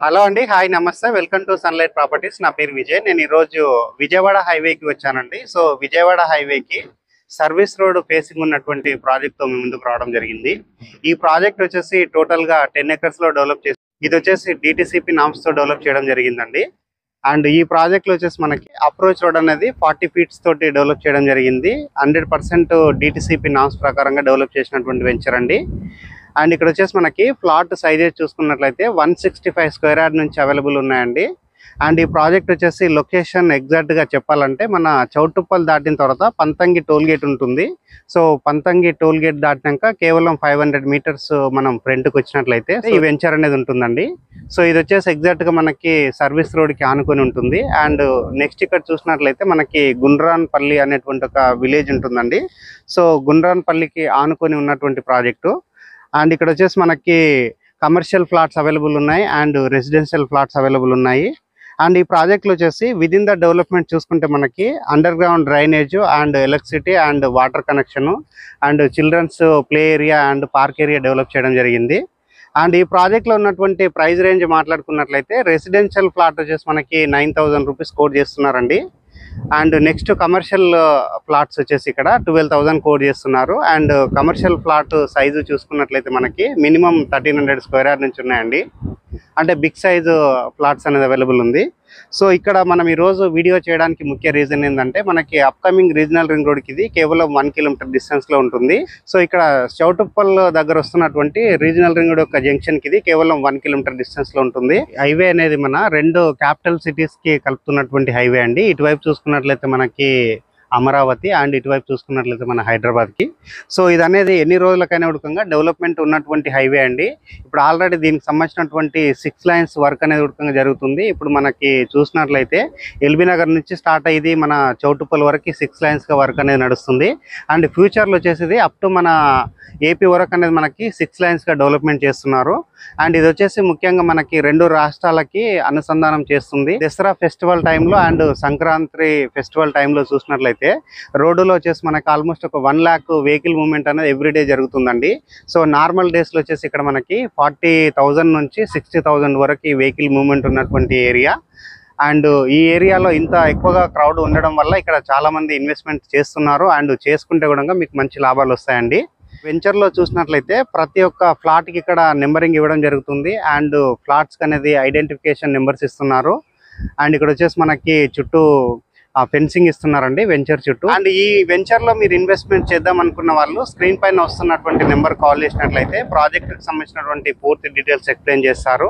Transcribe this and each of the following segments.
Hello అండి. Hi నమస్తే. Welcome to sunlight properties. నా పేరు విజయ్. నేను ఈరోజు విజయవాడ హైవేకి వచ్చానండి. సో విజయవాడ హైవేకి సర్వీస్ రోడ్ ఫేసింగ్ ఉన్నటువంటి ప్రాజెక్ట్తో ముందుకు రావడం జరిగింది. ఈ ప్రాజెక్ట్ వచ్చేసి టోటల్గా 10 acres డెవలప్ చేసి ఇది వచ్చేసి DTCP నామ్స్తో డెవలప్ చేయడం జరిగిందండి. అండ్ ఈ ప్రాజెక్ట్లో వచ్చేసి మనకి అప్రోచ్ రోడ్ అనేది 40 feet తోటి డెవలప్ చేయడం జరిగింది. 100% DTCP నామ్స్ ప్రకారంగా డెవలప్ చేసినటువంటి వెంచర్ అండి. అండ్ ఇక్కడ వచ్చేసి మనకి ఫ్లాట్ సైజెస్ చూసుకున్నట్లయితే 165 square yard నుంచి అవైలబుల్ ఉన్నాయండి. అండ్ ఈ ప్రాజెక్ట్ వచ్చేసి లొకేషన్ ఎగ్జాక్ట్గా చెప్పాలంటే మన చౌటుప్పల్ దాటిన తర్వాత పంతంగి టోల్ గేట్ ఉంటుంది. సో పంతంగి టోల్ గేట్ దాటినాక కేవలం 500 meters మనం ఫ్రంట్కి వచ్చినట్లయితే ఈ వెంచర్ అనేది ఉంటుందండి. సో ఇది వచ్చేసి ఎగ్జాక్ట్గా మనకి సర్వీస్ రోడ్కి ఆనుకొని ఉంటుంది. అండ్ నెక్స్ట్ ఇక్కడ చూసినట్లయితే మనకి గుండ్రాన్పల్లి అనేటువంటి ఒక విలేజ్ ఉంటుందండి. సో గుండ్రాన్పల్లికి ఆనుకొని ఉన్నటువంటి ప్రాజెక్టు. అండ్ ఇక్కడ వచ్చేసి మనకి కమర్షియల్ ఫ్లాట్స్ అవైలబుల్ ఉన్నాయి అండ్ రెసిడెన్షియల్ ఫ్లాట్స్ అవైలబుల్ ఉన్నాయి. అండ్ ఈ ప్రాజెక్ట్లో వచ్చేసి విదిన్ ద డెవలప్మెంట్ చూసుకుంటే మనకి underground drainage and electricity and water connection and children's play area and park area develop చేయడం జరిగింది. అండ్ ఈ ప్రాజెక్ట్లో ఉన్నటువంటి ప్రైస్ రేంజ్ మాట్లాడుకున్నట్లయితే రెసిడెన్షియల్ ఫ్లాట్ వచ్చేసి మనకి 9,000 rupees కోట్ చేస్తున్నారండి. అండ్ నెక్స్ట్ కమర్షియల్ ఫ్లాట్స్ వచ్చేసి ఇక్కడ 12,000 కోట్ చేస్తున్నారు. అండ్ కమర్షియల్ ఫ్లాట్ సైజు చూసుకున్నట్లయితే మనకి మినిమం 1,300 square yard నుంచి ఉన్నాయండి. అంటే బిగ్ సైజు ఫ్లాట్స్ అనేది అవైలబుల్ ఉంది. సో ఇక్కడ మనం ఈరోజు వీడియో చేయడానికి ముఖ్య రీజన్ ఏంటంటే మనకి అప్కమింగ్ రీజనల్ రింగ్ రోడ్కి ఇది కేవలం 1 kilometer డిస్టెన్స్లో ఉంటుంది. సో ఇక్కడ చౌటుప్పల్ దగ్గర వస్తున్నటువంటి రీజనల్ రింగ్ రోడ్ యొక్క జంక్షన్కి ఇది కేవలం 1 kilometer డిస్టెన్స్లో ఉంటుంది. హైవే అనేది మన 2 capital cities-కి కలుపుతున్నటువంటి హైవే అండి. ఇటువైపు చూసుకున్నట్లయితే మనకి అమరావతి అండ్ ఇటువైపు చూసుకున్నట్లయితే మన హైదరాబాద్కి. సో ఇది అనేది ఎన్ని రోజులకైనా ఉడకంగా డెవలప్మెంట్ ఉన్నటువంటి హైవే అండి. ఇప్పుడు ఆల్రెడీ దీనికి సంబంధించినటువంటి 6 lanes వర్క్ అనేది ఉడకంగా జరుగుతుంది. ఇప్పుడు మనకి చూసినట్లయితే ఎల్బీ నగర్ నుంచి స్టార్ట్ అయ్యి మన చౌటుప్పల్ వరకు 6 lanesగా వర్క్ అనేది నడుస్తుంది. అండ్ ఫ్యూచర్లో వచ్చేసి అప్ టు మన ఏపీ వరకు అనేది మనకి 6 lanesగా డెవలప్మెంట్ చేస్తున్నారు. అండ్ ఇది వచ్చేసి ముఖ్యంగా మనకి 2 రాష్ట్రాలకి అనుసంధానం చేస్తుంది. దసరా ఫెస్టివల్ టైంలో అండ్ సంక్రాంతి ఫెస్టివల్ టైంలో చూసినట్లయితే రోడ్డులో వచ్చేసి మనకి ఆల్మోస్ట్ ఒక 1 lakh వెహికల్ మూవ్మెంట్ అనేది ఎవ్రీడే జరుగుతుందండి. సో నార్మల్ డేస్లో వచ్చేసి ఇక్కడ మనకి 40,000 నుంచి 60,000 వరకు వెహికల్ మూవ్మెంట్ ఉన్నటువంటి ఏరియా. అండ్ ఈ ఏరియాలో ఇంత ఎక్కువగా క్రౌడ్ ఉండడం వల్ల ఇక్కడ చాలా మంది ఇన్వెస్ట్మెంట్ చేస్తున్నారు. అండ్ చేసుకుంటే కూడా మీకు మంచి లాభాలు వస్తాయండి. వెంచర్లో చూసినట్లయితే ప్రతి ఒక్క ఫ్లాట్కి ఇక్కడ నెంబరింగ్ ఇవ్వడం జరుగుతుంది. అండ్ ఫ్లాట్స్కి అనేది ఐడెంటిఫికేషన్ నెంబర్స్ ఇస్తున్నారు. అండ్ ఇక్కడ వచ్చేసి మనకి చుట్టూ ఫెన్సింగ్ ఇస్తున్నారండి వెంచర్ చుట్టూ. అండ్ ఈ వెంచర్లో మీరు ఇన్వెస్ట్మెంట్ చేద్దాం అనుకున్న వాళ్ళు స్క్రీన్ పైన వస్తున్నటువంటి నెంబర్ కాల్ చేసినట్లయితే ప్రాజెక్ట్కి సంబంధించినటువంటి పూర్తి డీటెయిల్స్ ఎక్స్ప్లెయిన్ చేస్తారు.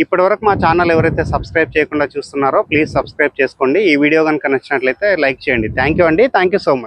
ఇప్పటివరకు మా ఛానల్ ఎవరైతే సబ్స్క్రైబ్ చేయకుండా చూస్తున్నారో ప్లీజ్ సబ్స్క్రైబ్ చేసుకోండి. ఈ వీడియో కనుక నచ్చినట్లయితే లైక్ చేయండి. థ్యాంక్ యూ అండి. Thank you so much.